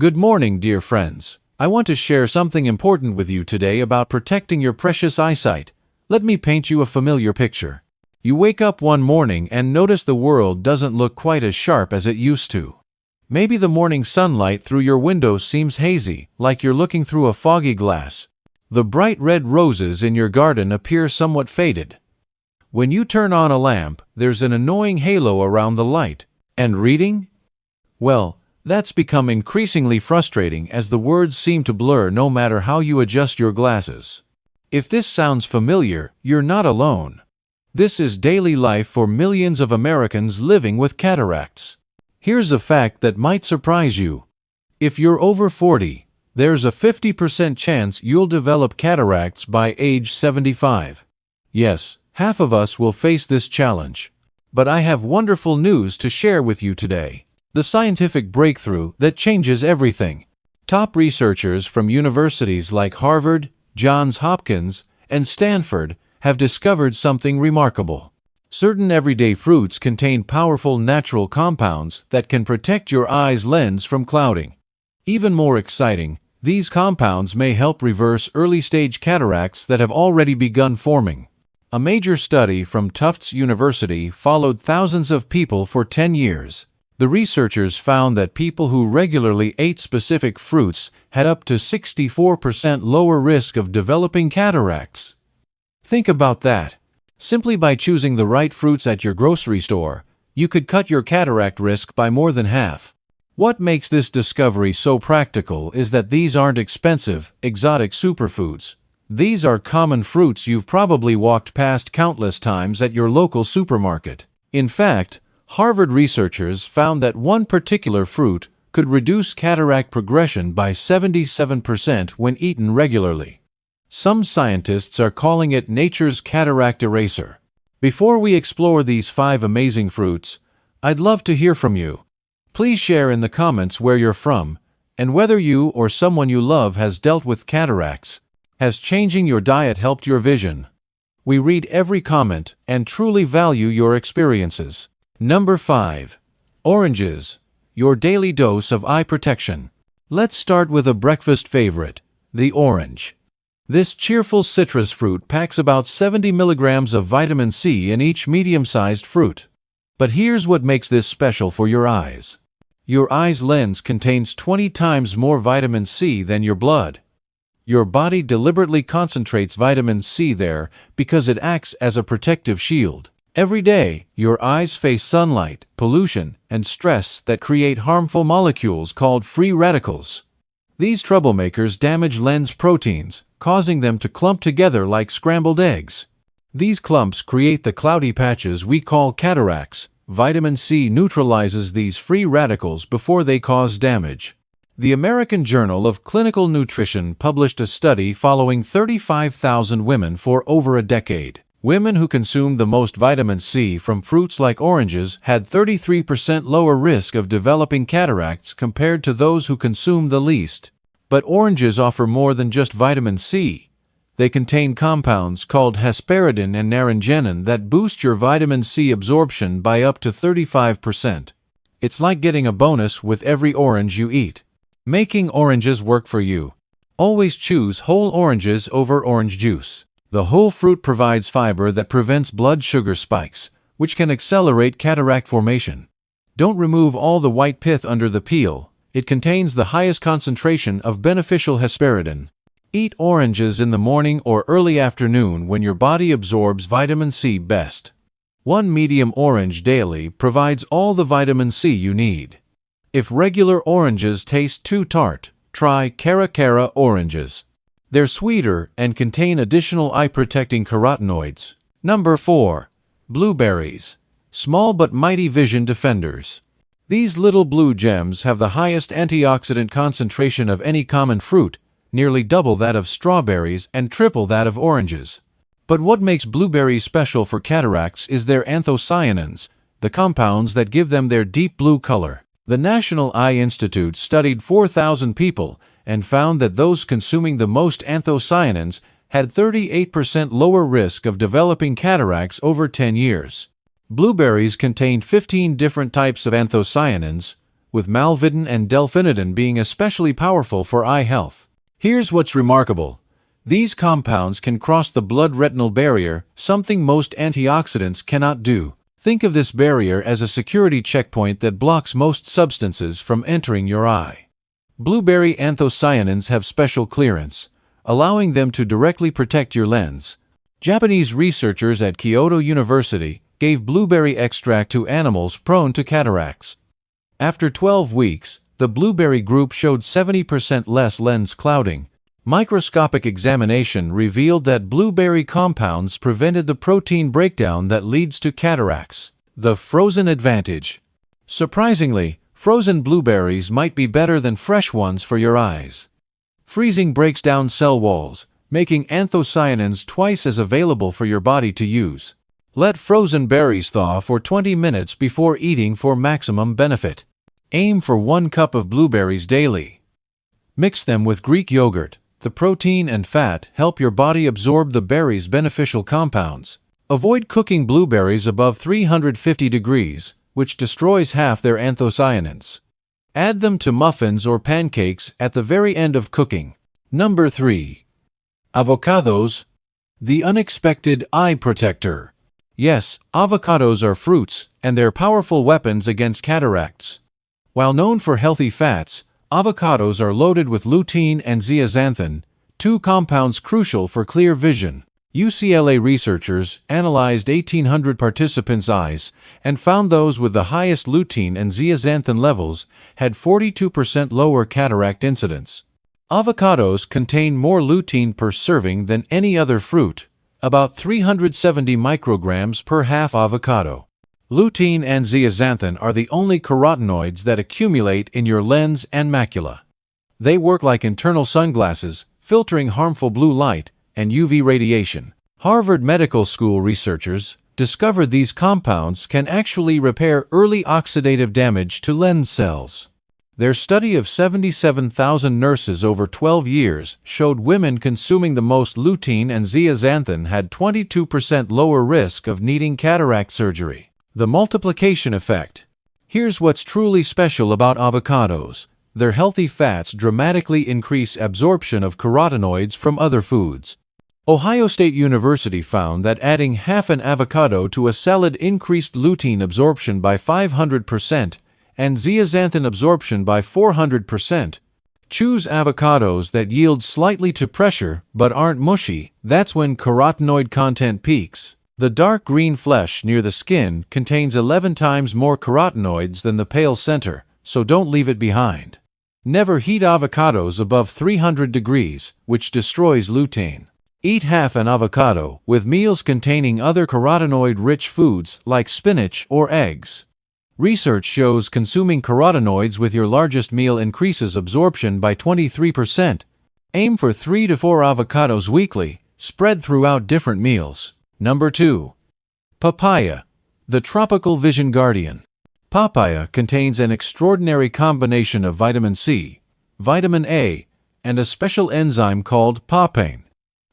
Good morning, dear friends. I want to share something important with you today about protecting your precious eyesight. Let me paint you a familiar picture. You wake up one morning and notice the world doesn't look quite as sharp as it used to. Maybe the morning sunlight through your window seems hazy, like you're looking through a foggy glass. The bright red roses in your garden appear somewhat faded. When you turn on a lamp, there's an annoying halo around the light. And reading? Well, that's become increasingly frustrating as the words seem to blur no matter how you adjust your glasses. If this sounds familiar, you're not alone. This is daily life for millions of Americans living with cataracts. Here's a fact that might surprise you. If you're over 40, there's a 50% chance you'll develop cataracts by age 75. Yes, half of us will face this challenge. But I have wonderful news to share with you today. The scientific breakthrough that changes everything. Top researchers from universities like Harvard, Johns Hopkins, and Stanford have discovered something remarkable. Certain everyday fruits contain powerful natural compounds that can protect your eye's lens from clouding. Even more exciting, these compounds may help reverse early-stage cataracts that have already begun forming. A major study from Tufts University followed thousands of people for 10 years. The researchers found that people who regularly ate specific fruits had up to 64% lower risk of developing cataracts. Think about that. Simply by choosing the right fruits at your grocery store, you could cut your cataract risk by more than half. What makes this discovery so practical is that these aren't expensive, exotic superfoods. These are common fruits you've probably walked past countless times at your local supermarket. In fact, Harvard researchers found that one particular fruit could reduce cataract progression by 77% when eaten regularly. Some scientists are calling it nature's cataract eraser. Before we explore these 5 amazing fruits, I'd love to hear from you. Please share in the comments where you're from, and whether you or someone you love has dealt with cataracts. Has changing your diet helped your vision? We read every comment and truly value your experiences. Number 5. Oranges, your daily dose of eye protection. Let's start with a breakfast favorite, the orange. This cheerful citrus fruit packs about 70 milligrams of vitamin C in each medium-sized fruit. But here's what makes this special for your eyes. Your eye's lens contains 20 times more vitamin C than your blood. Your body deliberately concentrates vitamin C there because it acts as a protective shield. Every day, your eyes face sunlight, pollution, and stress that create harmful molecules called free radicals. These troublemakers damage lens proteins, causing them to clump together like scrambled eggs. These clumps create the cloudy patches we call cataracts. Vitamin C neutralizes these free radicals before they cause damage. The American Journal of Clinical Nutrition published a study following 35,000 women for over a decade. Women who consumed the most vitamin C from fruits like oranges had 33% lower risk of developing cataracts compared to those who consumed the least. But oranges offer more than just vitamin C. They contain compounds called hesperidin and naringenin that boost your vitamin C absorption by up to 35%. It's like getting a bonus with every orange you eat. Making oranges work for you. Always choose whole oranges over orange juice. The whole fruit provides fiber that prevents blood sugar spikes, which can accelerate cataract formation. Don't remove all the white pith under the peel. It contains the highest concentration of beneficial hesperidin. Eat oranges in the morning or early afternoon when your body absorbs vitamin C best. One medium orange daily provides all the vitamin C you need. If regular oranges taste too tart, try Cara oranges. They're sweeter and contain additional eye-protecting carotenoids. Number 4. Blueberries, small but mighty vision defenders. These little blue gems have the highest antioxidant concentration of any common fruit, nearly double that of strawberries and triple that of oranges. But what makes blueberries special for cataracts is their anthocyanins, the compounds that give them their deep blue color. The National Eye Institute studied 4,000 people and found that those consuming the most anthocyanins had 38% lower risk of developing cataracts over 10 years. Blueberries contain 15 different types of anthocyanins, with malvidin and delphinidin being especially powerful for eye health. Here's what's remarkable. These compounds can cross the blood-retinal barrier, something most antioxidants cannot do. Think of this barrier as a security checkpoint that blocks most substances from entering your eye. Blueberry anthocyanins have special clearance, allowing them to directly protect your lens. Japanese researchers at Kyoto University gave blueberry extract to animals prone to cataracts. After 12 weeks, the blueberry group showed 70% less lens clouding. Microscopic examination revealed that blueberry compounds prevented the protein breakdown that leads to cataracts. The frozen advantage. Surprisingly, frozen blueberries might be better than fresh ones for your eyes. Freezing breaks down cell walls, making anthocyanins twice as available for your body to use. Let frozen berries thaw for 20 minutes before eating for maximum benefit. Aim for 1 cup of blueberries daily. Mix them with Greek yogurt. The protein and fat help your body absorb the berries' beneficial compounds. Avoid cooking blueberries above 350 degrees, which destroys half their anthocyanins. Add them to muffins or pancakes at the very end of cooking. Number 3. Avocados, the unexpected eye protector. Yes, avocados are fruits, and they're powerful weapons against cataracts. While known for healthy fats, avocados are loaded with lutein and zeaxanthin, 2 compounds crucial for clear vision. UCLA researchers analyzed 1,800 participants' eyes and found those with the highest lutein and zeaxanthin levels had 42% lower cataract incidence. Avocados contain more lutein per serving than any other fruit, about 370 micrograms per half avocado. Lutein and zeaxanthin are the only carotenoids that accumulate in your lens and macula. They work like internal sunglasses, filtering harmful blue light and UV radiation. Harvard Medical School researchers discovered these compounds can actually repair early oxidative damage to lens cells. Their study of 77,000 nurses over 12 years showed women consuming the most lutein and zeaxanthin had 22% lower risk of needing cataract surgery. The multiplication effect. Here's what's truly special about avocados. Their healthy fats dramatically increase absorption of carotenoids from other foods. Ohio State University found that adding half an avocado to a salad increased lutein absorption by 500% and zeaxanthin absorption by 400%. Choose avocados that yield slightly to pressure but aren't mushy. That's when carotenoid content peaks. The dark green flesh near the skin contains 11 times more carotenoids than the pale center, so don't leave it behind. Never heat avocados above 300 degrees, which destroys lutein. Eat half an avocado with meals containing other carotenoid-rich foods like spinach or eggs. Research shows consuming carotenoids with your largest meal increases absorption by 23%. Aim for 3 to 4 avocados weekly, spread throughout different meals. Number 2. Papaya, the tropical vision guardian. Papaya contains an extraordinary combination of vitamin C, vitamin A, and a special enzyme called papain.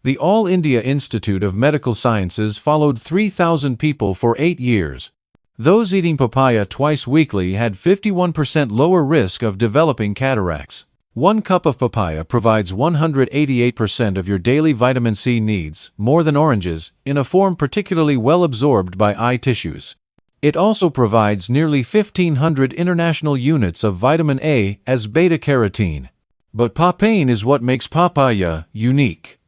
The All India Institute of Medical Sciences followed 3,000 people for 8 years. Those eating papaya twice weekly had 51% lower risk of developing cataracts. 1 cup of papaya provides 188% of your daily vitamin C needs, more than oranges, in a form particularly well absorbed by eye tissues. It also provides nearly 1,500 international units of vitamin A as beta-carotene. But papain is what makes papaya unique.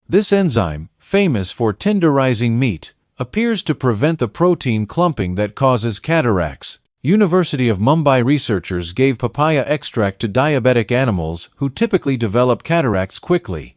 This enzyme, famous for tenderizing meat, appears to prevent the protein clumping that causes cataracts. University of Mumbai researchers gave papaya extract to diabetic animals who typically develop cataracts quickly.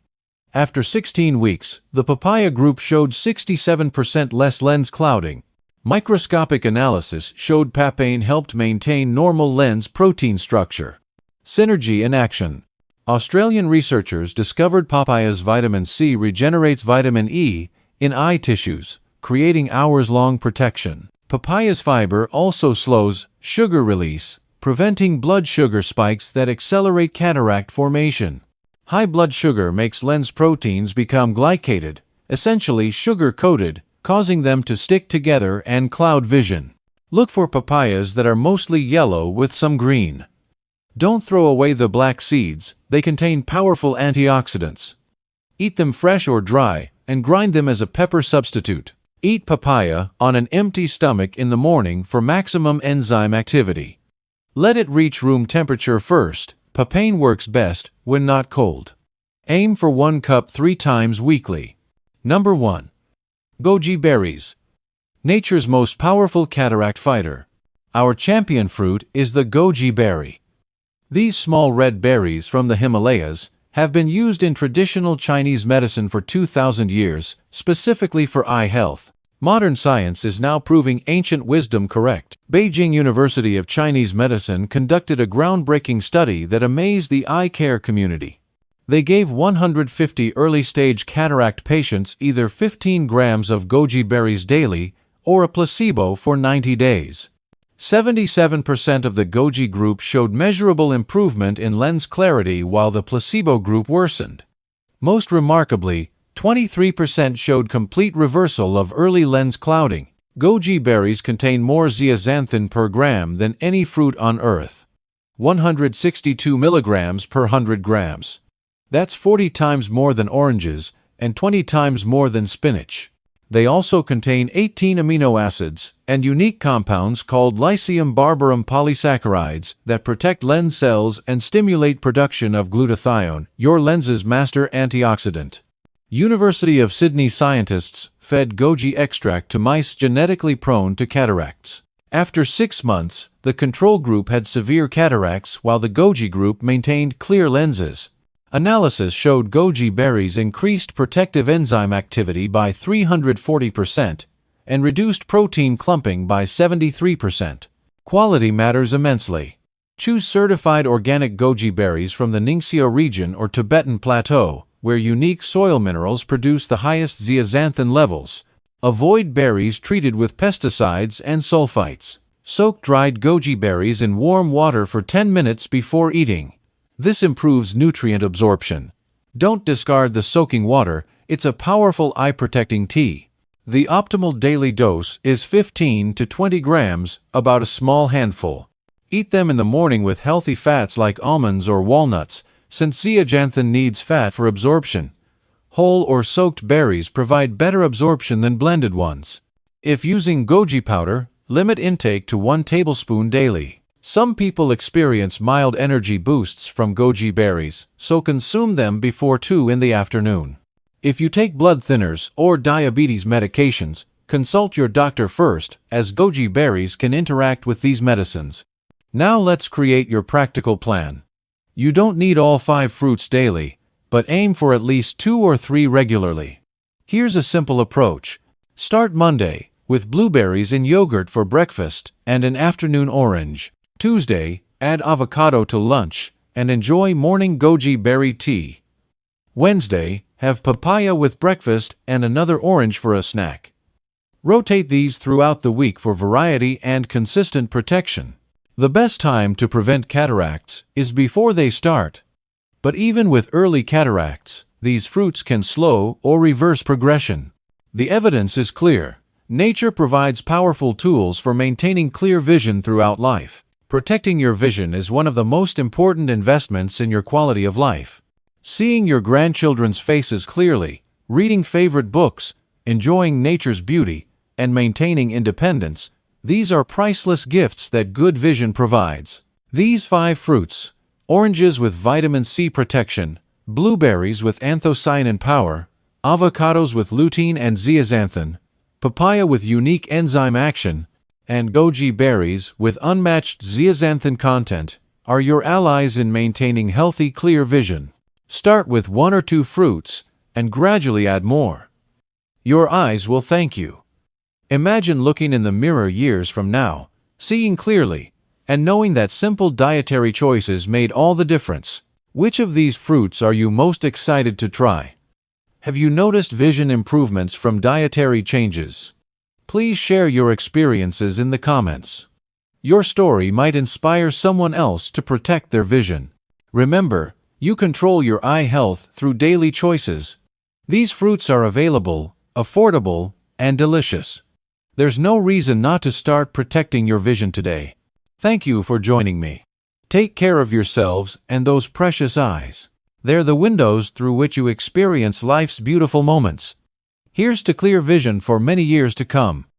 After 16 weeks, the papaya group showed 67% less lens clouding. Microscopic analysis showed papain helped maintain normal lens protein structure. Synergy in action. Australian researchers discovered papaya's vitamin C regenerates vitamin E in eye tissues, creating hours-long protection. Papaya's fiber also slows sugar release, preventing blood sugar spikes that accelerate cataract formation. High blood sugar makes lens proteins become glycated, essentially sugar-coated, causing them to stick together and cloud vision. Look for papayas that are mostly yellow with some green. Don't throw away the black seeds, they contain powerful antioxidants. Eat them fresh or dry, and grind them as a pepper substitute. Eat papaya on an empty stomach in the morning for maximum enzyme activity. Let it reach room temperature first. Papaya works best when not cold. Aim for 1 cup 3 times weekly. Number 1. Goji berries. Nature's most powerful cataract fighter. Our champion fruit is the goji berry. These small red berries from the Himalayas have been used in traditional Chinese medicine for 2,000 years, specifically for eye health. Modern science is now proving ancient wisdom correct. Beijing University of Chinese Medicine conducted a groundbreaking study that amazed the eye care community. They gave 150 early-stage cataract patients either 15 grams of goji berries daily or a placebo for 90 days. 77% of the goji group showed measurable improvement in lens clarity while the placebo group worsened. Most remarkably, 23% showed complete reversal of early lens clouding. Goji berries contain more zeaxanthin per gram than any fruit on earth. 162 milligrams per 100 grams. That's 40 times more than oranges and 20 times more than spinach. They also contain 18 amino acids and unique compounds called Lycium barbarum polysaccharides that protect lens cells and stimulate production of glutathione, your lens's master antioxidant. University of Sydney scientists fed goji extract to mice genetically prone to cataracts. After 6 months, the control group had severe cataracts while the goji group maintained clear lenses. Analysis showed goji berries increased protective enzyme activity by 340% and reduced protein clumping by 73%. Quality matters immensely. Choose certified organic goji berries from the Ningxia region or Tibetan Plateau, where unique soil minerals produce the highest zeaxanthin levels. Avoid berries treated with pesticides and sulfites. Soak dried goji berries in warm water for 10 minutes before eating. This improves nutrient absorption. Don't discard the soaking water, it's a powerful eye-protecting tea. The optimal daily dose is 15 to 20 grams, about a small handful. Eat them in the morning with healthy fats like almonds or walnuts, since zeaxanthin needs fat for absorption. Whole or soaked berries provide better absorption than blended ones. If using goji powder, limit intake to 1 tablespoon daily. Some people experience mild energy boosts from goji berries, so consume them before 2 in the afternoon. If you take blood thinners or diabetes medications, consult your doctor first, as goji berries can interact with these medicines. Now let's create your practical plan. You don't need all 5 fruits daily, but aim for at least 2 or 3 regularly. Here's a simple approach. Start Monday with blueberries in yogurt for breakfast and an afternoon orange. Tuesday, add avocado to lunch and enjoy morning goji berry tea. Wednesday, have papaya with breakfast and another orange for a snack. Rotate these throughout the week for variety and consistent protection. The best time to prevent cataracts is before they start. But even with early cataracts, these fruits can slow or reverse progression. The evidence is clear. Nature provides powerful tools for maintaining clear vision throughout life. Protecting your vision is one of the most important investments in your quality of life. Seeing your grandchildren's faces clearly, reading favorite books, enjoying nature's beauty, and maintaining independence, these are priceless gifts that good vision provides. These 5 fruits: oranges with vitamin C protection, blueberries with anthocyanin power, avocados with lutein and zeaxanthin, papaya with unique enzyme action, and goji berries with unmatched zeaxanthin content, are your allies in maintaining healthy, clear vision. Start with 1 or 2 fruits and gradually add more. Your eyes will thank you. Imagine looking in the mirror years from now, seeing clearly, and knowing that simple dietary choices made all the difference. Which of these fruits are you most excited to try? Have you noticed vision improvements from dietary changes? Please share your experiences in the comments. Your story might inspire someone else to protect their vision. Remember, you control your eye health through daily choices. These fruits are available, affordable, and delicious. There's no reason not to start protecting your vision today. Thank you for joining me. Take care of yourselves and those precious eyes. They're the windows through which you experience life's beautiful moments. Here's to clear vision for many years to come.